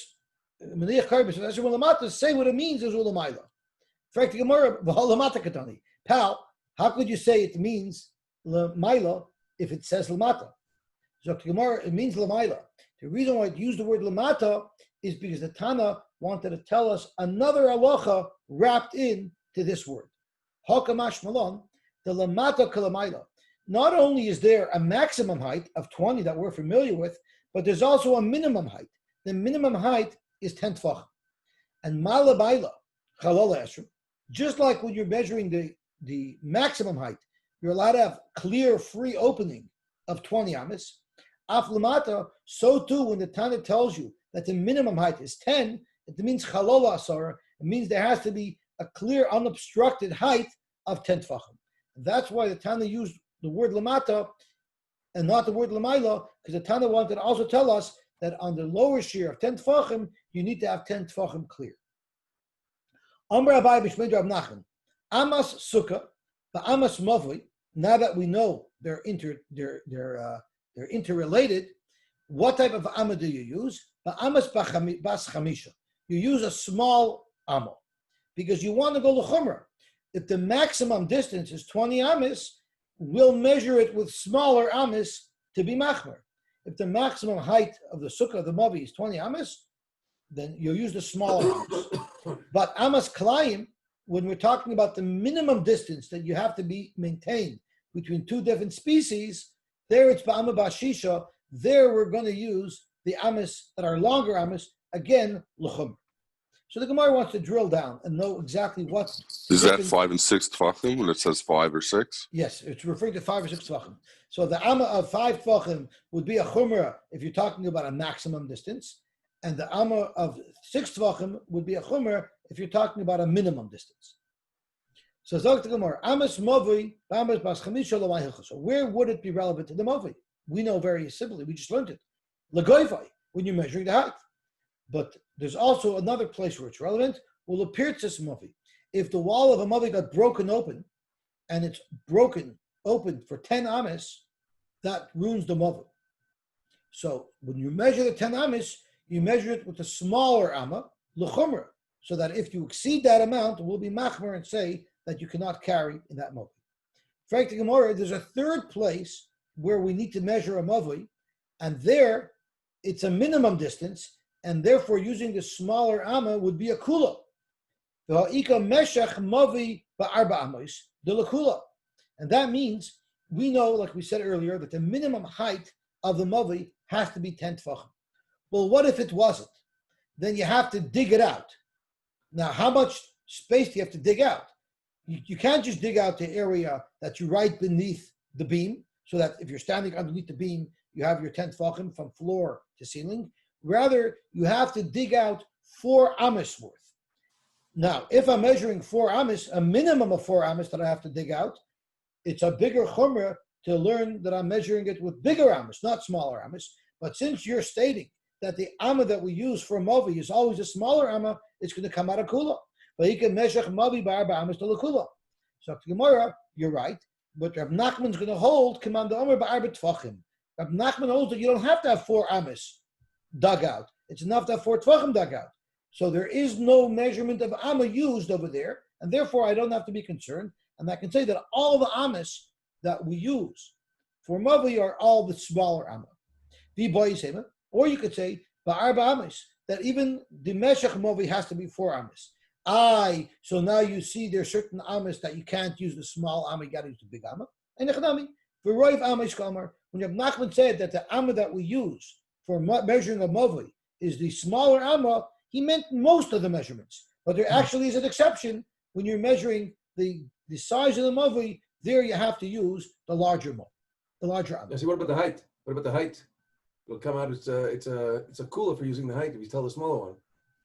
Maniach Kairos, Esrim Ulamata, say what it means is Ulamaila. In fact, Gemara, V'halamata Katani. Pal, how could you say it means Lamaila if it says Lamata? So Gemara, it means Lamaila. The reason why it used the word Lamata is because the Tana wanted to tell us another halacha wrapped in to this word. Hakamash Malon, the Lamata Kalamaila. Not only is there a maximum height of 20 that we're familiar with, but there's also a minimum height. The minimum height is 10 tfach. And Malabaila, Chalala Esrim, just like when you're measuring the maximum height, you're allowed to have clear, free opening of 20 amis. Af Lamata, so too when the Tana tells you that the minimum height is 10, it means Chalala Asara. It means there has to be a clear, unobstructed height of 10 tfachim. That's why the Tana used the word Lamata and not the word Lamaila, because the Tana wanted to also tell us that on the lower shear of 10 tefachim, you need to have 10 tefachim clear. Amr Abai b'shmei Rav Nachman, Amas Sukkah, Amas Mavli. Now that we know they're interrelated, what type of amma do you use? Amas bas chamisha. You use a small amma because you want to go l'chumrah. If the maximum distance is 20 amas, we'll measure it with smaller amas to be machmer. If the maximum height of the sukkah of the mavi is 20 amas, then you'll use the smaller amas. But amas klayim, when we're talking about the minimum distance that you have to be maintained between two different species, there it's ba'ama ba'shisha. There we're going to use the amas that are longer amas, again, l'chum. So the Gemara wants to drill down and know exactly what... Is that 5 and 6 tefachim when it says 5 or 6? Yes, it's referring to 5 or 6 tefachim. So the amma of 5 tefachim would be a chumrah if you're talking about a maximum distance, and the amma of 6 tefachim would be a chumrah if you're talking about a minimum distance. So Zog the Gemara, amas mavi, amas bas chamisha lo ma'hilcha. So where would it be relevant to the mavi? We know very simply, we just learned it. Lagoivai, when you're measuring the height. But there's also another place where it's relevant. Will appear to this mavi. If the wall of a mavi got broken open, and it's broken open for 10 amas, that ruins the mavi. So when you measure the 10 amas, you measure it with a smaller amma, l'chumra, so that if you exceed that amount, we'll be machmer and say that you cannot carry in that mavi. Frank the Gemara, there's a third place where we need to measure a mavi, and there it's a minimum distance, and therefore using the smaller amma would be a kula. And that means, we know, like we said earlier, that the minimum height of the mavi has to be 10 tefachim. Well, what if it wasn't? Then you have to dig it out. Now, how much space do you have to dig out? You can't just dig out the area that you right beneath the beam, so that if you're standing underneath the beam, you have your 10 tefachim from floor to ceiling. Rather, you have to dig out 4 amas worth. Now, if I'm measuring 4 amas, a minimum of 4 amas that I have to dig out, it's a bigger chumrah to learn that I'm measuring it with bigger amas, not smaller amas. But since you're stating that the amma that we use for mavi is always a smaller amma, it's going to come out of kula. But you can measure mavi by 4 amas to the kula. So to Gemara, you're right. But Rav Nachman's going to hold command the Omer by 4 tefachim. Rav Nachman holds that you don't have to have 4 amas dug out. It's enough to have 4 tefachim dug out. So there is no measurement of amma used over there, and therefore I don't have to be concerned. And I can say that all the amas that we use for mavi are all the smaller amma. Or you could say ba'arba amas, that even the meshach mavi has to be 4 amas. So now you see there's certain amas that you can't use the small amma, you got to use the big amma. And when Rav Nachman said that the amma that we use for measuring a mavi is the smaller amma, he meant most of the measurements. But there actually is an exception. When you're measuring the size of the mavi, there you have to use the larger mavi, the larger amma. See, what about the height? What about the height? It'll come out. It's a cooler for using the height if you tell the smaller one.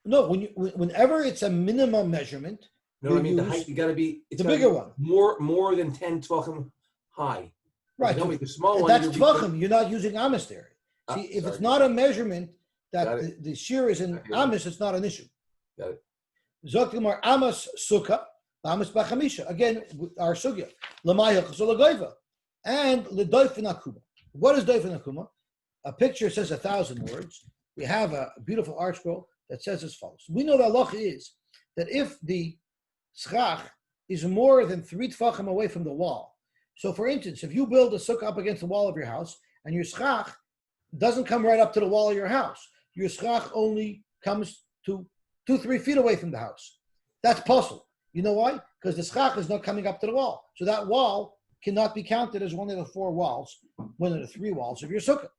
No, whenever it's a minimum measurement. No, I mean the height. You got to be. It's the bigger one. More than 10 tefachim high. Right. So the small one. That's tefachim. You're not using amas there. See, if it's not a measurement that the shear is in amas, it's not an issue. Got it. Zoktimar amas sukkah, amas bachamisha. Again, our sugya. Lamayach zolagayva. And ledoifin akuma. What is doifin akuma? A picture says 1,000 words. We have a beautiful art scroll that says as follows. We know the halacha is that if the schach is more than 3 tefachim away from the wall. So for instance, if you build a sukkah up against the wall of your house and your schach doesn't come right up to the wall of your house, your schach only comes to 2-3 feet away from the house. That's possible. You know why? Because the schach is not coming up to the wall. So that wall cannot be counted as one of the 4 walls, one of the 3 walls of your sukkah.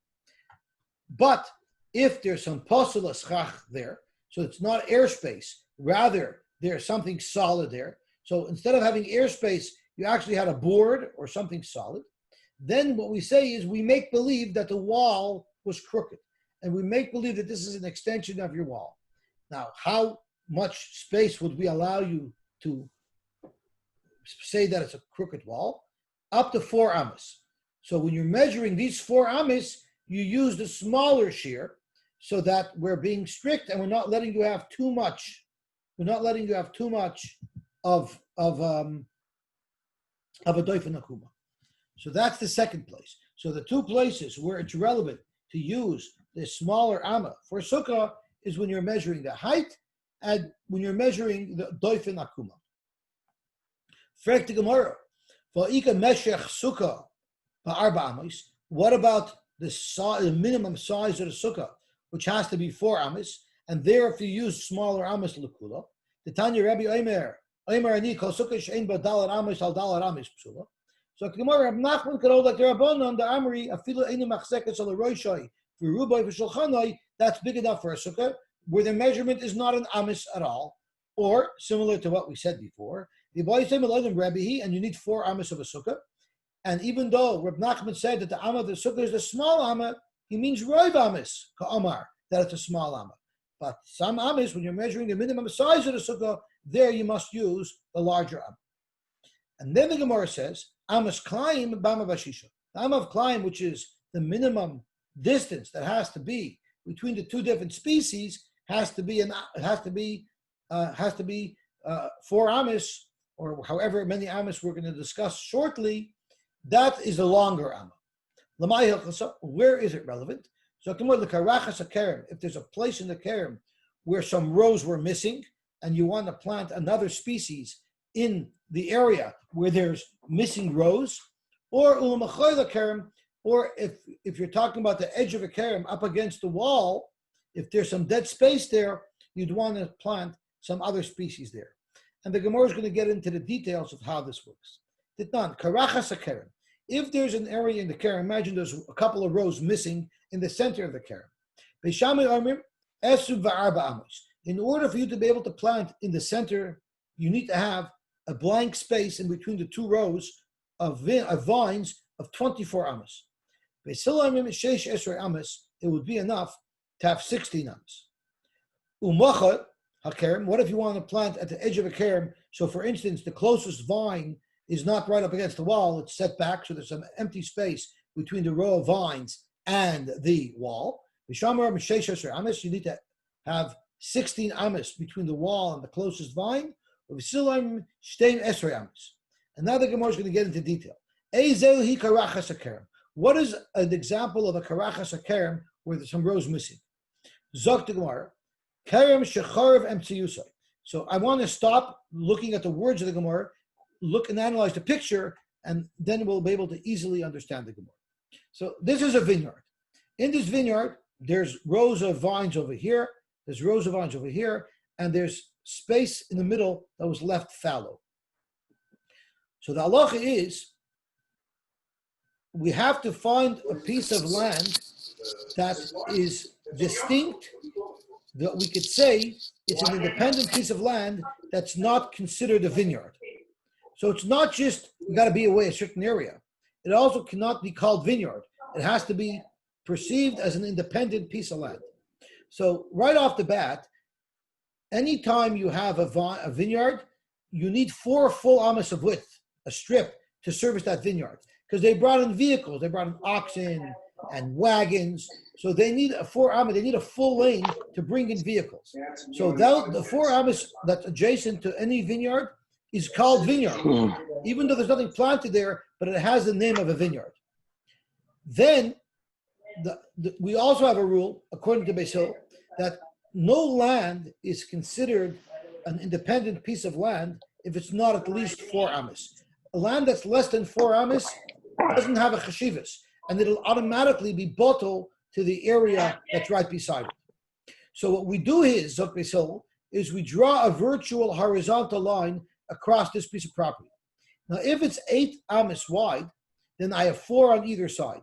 But if there's some posula schach there, so it's not airspace, rather there's something solid there. So instead of having airspace, you actually had a board or something solid. Then what we say is we make believe that the wall was crooked. And we make believe that this is an extension of your wall. Now, how much space would we allow you to say that it's a crooked wall? Up to 4 amas. So when you're measuring these 4 amas, you use the smaller shear. so that we're being strict and we're not letting you have too much. We're not letting you have too much of a doifen akuma. So that's the second place. So the two places where it's relevant to use the smaller amma for sukkah is when you're measuring the height and when you're measuring the doifen akuma. Frek the Gemara, va'ika meshech sukkah ba'arba amos. What about the minimum size of the sukkah, which has to be 4 amos, and there if you use smaller amos l'kula, the Tanya Rabbi Omer ani kol sukkah she'en ba dalar amos al dalar amos psula. So Gemara Rab Nachman could hold like the Rabbanon, the Amri, afilu einu machzeket al roishai v'rubai v'shulchanai. That's big enough for a sukkah, where the measurement is not an amos at all, or similar to what we said before, the boy said and you need 4 amos of a sukkah. And even though Reb Nachman said that the amma of the sukkah is a small amma, he means roiv amis ka'amar, that it's a small amma. But some amis, when you're measuring the minimum size of the sukkah, there you must use the larger amma. And then the Gemara says, amas klaim bama bashisha. The amma of klaim, which is the minimum distance that has to be between the two different species, has to be 4 amis, or however many amis we're going to discuss shortly. That is the longer amma. Where is it relevant? So if there's a place in the kerem where some rows were missing and you want to plant another species in the area where there's missing rows, or if you're talking about the edge of a kerem up against the wall, if there's some dead space there, you'd want to plant some other species there. And the Gemara is going to get into the details of how this works. If there's an area in the kerem, imagine there's a couple of rows missing in the center of the kerem. In order for you to be able to plant in the center, you need to have a blank space in between the 2 rows of vines of 24 amos. It would be enough to have 16 amos. What if you want to plant at the edge of a kerem? So, for instance, the closest vine is not right up against the wall, it's set back, so there's some empty space between the row of vines and the wall. You need to have 16 amos between the wall and the closest vine. And now the Gemara is going to get into detail. What is an example of a karachas kerem where there's some rows missing? Zok the Gemara, kerem shecharv emtsiyusai. So I want to stop looking at the words of the Gemara, look and analyze the picture, and then we'll be able to easily understand the Gemara. So this is a vineyard. In this vineyard, there's rows of vines over here, there's rows of vines over here, and there's space in the middle that was left fallow. So the halacha is, we have to find a piece of land that is distinct, that we could say it's an independent piece of land that's not considered a vineyard. So it's not just, we got to be away a certain area. It also cannot be called vineyard. It has to be perceived as an independent piece of land. So right off the bat, anytime you have a vineyard, you need 4 full amos of width, a strip, to service that vineyard. Because they brought in vehicles, they brought in oxen and wagons. So they need a 4 amos, they need a full lane to bring in vehicles. So the 4 amos that's adjacent to any vineyard is called vineyard, even though there's nothing planted there, but it has the name of a vineyard. Then we also have a rule, according to Beis Hillel, that no land is considered an independent piece of land if it's not at least 4 amos. A land that's less than 4 amos doesn't have a chashivas, and it'll automatically be bottle to the area that's right beside it. So what we do is, Zok Beis Hillel, is we draw a virtual horizontal line across this piece of property. Now, if it's 8 amos wide, then I have 4 on either side.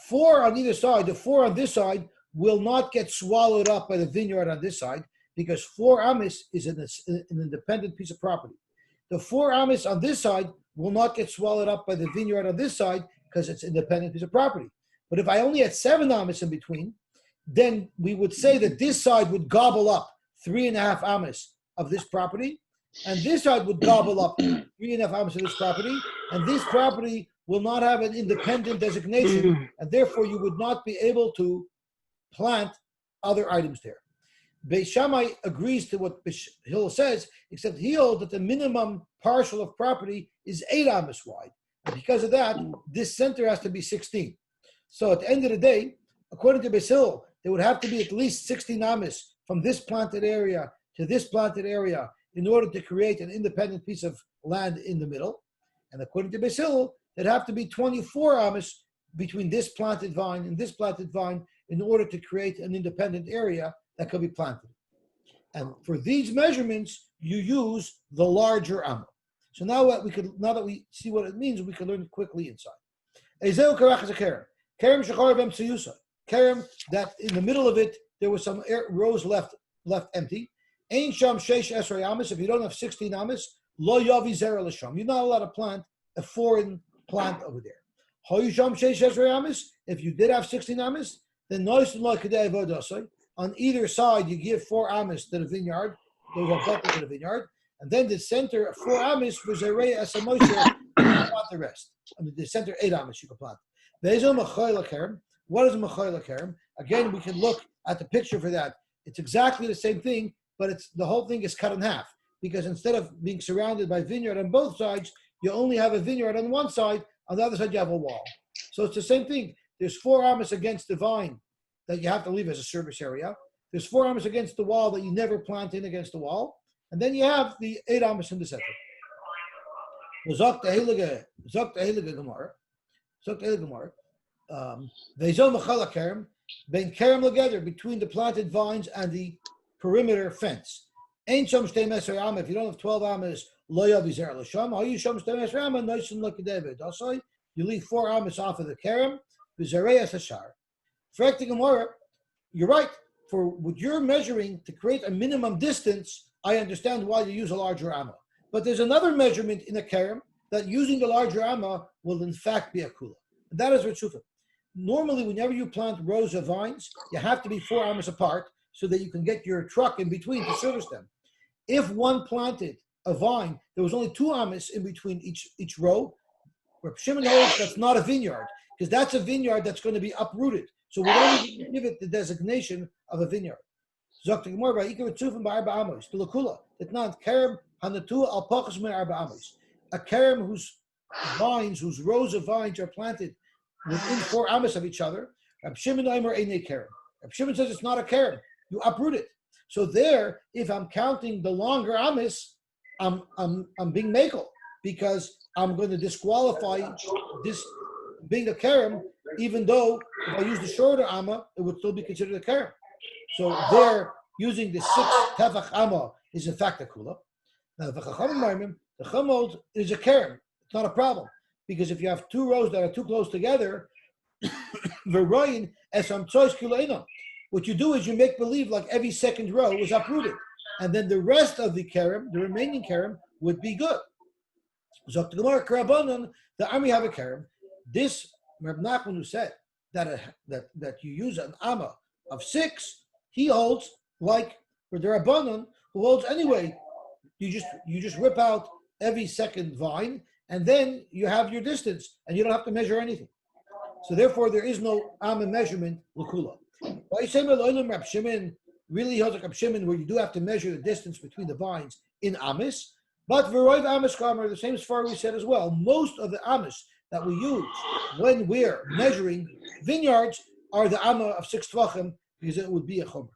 4 on either side, the 4 on this side will not get swallowed up by the vineyard on this side, because 4 amos is an independent piece of property. The 4 amos on this side will not get swallowed up by the vineyard on this side, because it's an independent piece of property. But if I only had 7 amos in between, then we would say that this side would gobble up 3.5 amos of this property, and this side would gobble up 3.5 amos of this property, and this property will not have an independent designation, and therefore you would not be able to plant other items there. Beis Shammai agrees to what Hillel says, except he holds that the minimum parcel of property is 8 amas wide. And because of that, this center has to be 16. So at the end of the day, according to Beis Hillel, there would have to be at least 16 amas from this planted area to this planted area in order to create an independent piece of land in the middle. And according to Beis Hillel, there'd have to be 24 amas between this planted vine and this planted vine in order to create an independent area that could be planted. And for these measurements, you use the larger amma. So now that we see what it means, we can learn it quickly inside. Ezeu karach is a kerem. Kerem shechar v'emtsiyusa. Kerem that in the middle of it there was some rows left empty. Ein sham sheish esrei amas. If you don't have 16 amas, lo yavi zera l'sham. You're not allowed to plant a foreign plant over there. Hoyu sham sheish esrei amas. If you did have 16 amas, then nois lo kedei vodasai. On either side, you give 4 amas to the vineyard. Those are buttons to the vineyard. And then the center, 4 amas for Zerei Asamoshe, you can plant the rest. I mean, the center, 8 amas you can plant. What is a Machoyla Kerem? Again, we can look at the picture for that. It's exactly the same thing, but the whole thing is cut in half. Because instead of being surrounded by vineyard on both sides, you only have a vineyard on one side. On the other side, you have a wall. So it's the same thing. There's 4 amas against the vine that you have to leave as a service area. There's 4 amas against the wall that you never plant in against the wall. And then you have the 8 amas in the center. Zok the Heilige Gemara. Ve'zol mechala kerem, bein kerem together between the planted vines and the perimeter fence. Ein shom shtei meser amma. If you don't have 12 amas, lo yavi zera l'sham. Hayu shom shtei meser amma, noisin l'kedevet. Also, you leave 4 amas off of the kerem. V'zerei es hashar. Frek the Gemara, you're right. For what you're measuring to create a minimum distance, I understand why you use a larger amma. But there's another measurement in a kerem that using the larger amma will in fact be a kula. And that is Ritzufa. Normally, whenever you plant rows of vines, you have to be 4 amas apart so that you can get your truck in between to service them. If one planted a vine, there was only 2 amas in between each row. Reb Shimon holds that's not a vineyard, because that's a vineyard that's going to be uprooted. So we don't even give it the designation of a vineyard. A kerem whose rows of vines are planted within 4 amas of each other. Reb Shimon Aimer Einei kerem. Reb Shimon says it's not a kerem. You uproot it. So there, if I'm counting the longer amas, I'm being makel because I'm going to disqualify this being a kerem, even though if I use the shorter amma, it would still be considered a kerem. So there, using the 6 tefach amma is in fact a kula. Now, the chamod is a kerem. It's not a problem. Because if you have 2 rows that are too close together, what you do is you make believe like every second row was uprooted. And then the rest of the kerem, the remaining kerem, would be good. So the army have a kerem. This Reb Nachman who said that you use an amma of 6, he holds like for the Rabbanon who holds anyway. You just rip out every second vine and then you have your distance and you don't have to measure anything. So therefore there is no amma measurement l'kula. Why say Reb Shimon really holds like Reb Shimon where you do have to measure the distance between the vines in amas, but v'roiv amas kamer, the same as far we said as well. Most of the amas that we use when we're measuring vineyards are the amma of 6 tvachim because it would be a chomer.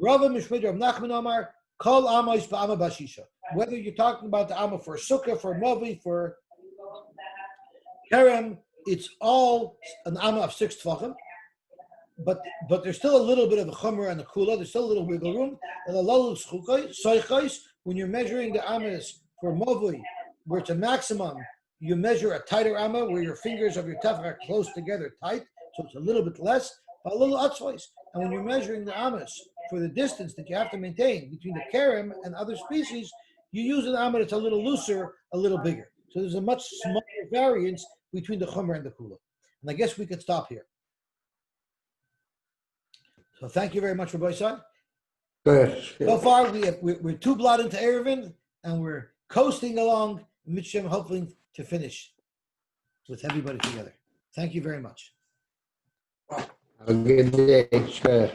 Rava Mishmid Rav Nachman Amar Kol Amos v'Ama Bashisha. Whether you're talking about the amma for sukkah, for mavi, for kerem, it's all an amma of 6 tvachim. But there's still a little bit of a chomer and a kula. There's still a little wiggle room. And when you're measuring the ammas for mavi, where it's a maximum, you measure a tighter amma where your fingers of your tefach are close together, tight, so it's a little bit less, but a little atzvos. And when you're measuring the ammas for the distance that you have to maintain between the kerem and other species, you use an amma that's a little looser, a little bigger. So there's a much smaller variance between the chomer and the kula. And I guess we could stop here. So thank you very much for Boyside. So far, we're 2 blot into Eruvin, and we're coasting along Mitzvah, hopefully to finish with everybody together. Thank you very much. Have a good day. Sure.